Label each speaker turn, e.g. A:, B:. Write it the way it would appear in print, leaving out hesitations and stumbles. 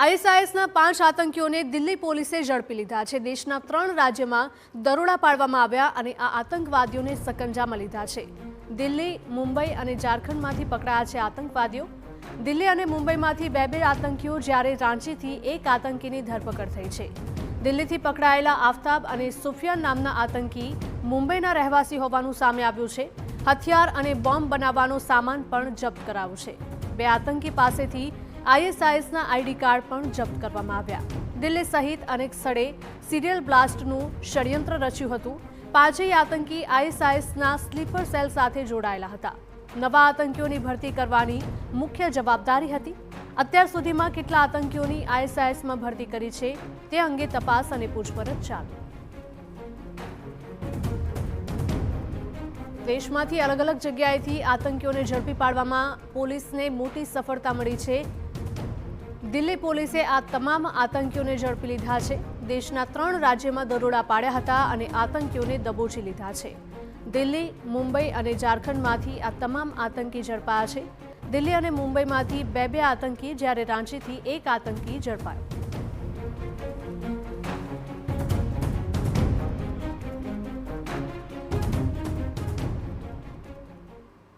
A: આઈએસઆઈએસના 5 આતંકીઓને દિલ્હી પોલીસે ઝડપી લીધા છે। દેશના 3 રાજ્યોમાં દરોડા પાડવામાં આવ્યા અને આ આતંકવાદીઓને સકંજામાં લીધા છે। દિલ્હી, મુંબઈ અને ઝારખંડમાંથી પકડાયા છે આતંકવાદીઓ। દિલ્હી અને મુંબઈમાંથી બે આતંકીઓ જ્યારે રાંચીથી એક આતંકીની ધરપકડ થઈ છે। દિલ્હીથી પકડાયેલા આફતાબ અને સુફિયાન નામના આતંકી મુંબઈના રહેવાસી હોવાનું સામે આવ્યું છે। હથિયાર અને બોમ્બ બનાવવાનો સામાન પણ જપ્ત કરાયો છે। બે આતંકી પાસેથી આઈએસઆઈએસના આઈડી કાર્ડ પણ જપ્ત કરવામાં આવ્યા। દિલ્હી સહિત અનેક સ્થળે સિરિયલ બ્લાસ્ટનું ષડયંત્ર રચ્યું હતું। પાંચેય આતંકી આઈએસઆઈએસના સ્લીપર સેલ સાથે જોડાયેલા હતા। નવા આતંકીઓની ભરતી કરવાની મુખ્ય જવાબદારી હતી। અત્યાર સુધીમાં કેટલા આતંકીઓની આઈએસઆઈએસમાં ભરતી કરી છે તે અંગે તપાસ અને પૂછપરછ ચાલુ। દેશમાંથી અલગ અલગ જગ્યાએથી આતંકીઓને ઝડપી પાડવામાં પોલીસને મોટી સફળતા મળી છે। દિલ્હી પોલીસે આ તમામ આતંકીઓને ઝડપી લીધા છે। દેશના 3 રાજ્યોમાં દરોડા પાડ્યા હતા અને આતંકીઓને દબોચી લીધા છે। દિલ્હી, મુંબઈ અને ઝારખંડમાંથી આ તમામ આતંકી ઝડપાયા છે। દિલ્હી અને મુંબઈમાંથી બે આતંકી જ્યારે રાંચીથી એક આતંકી ઝડપાયો।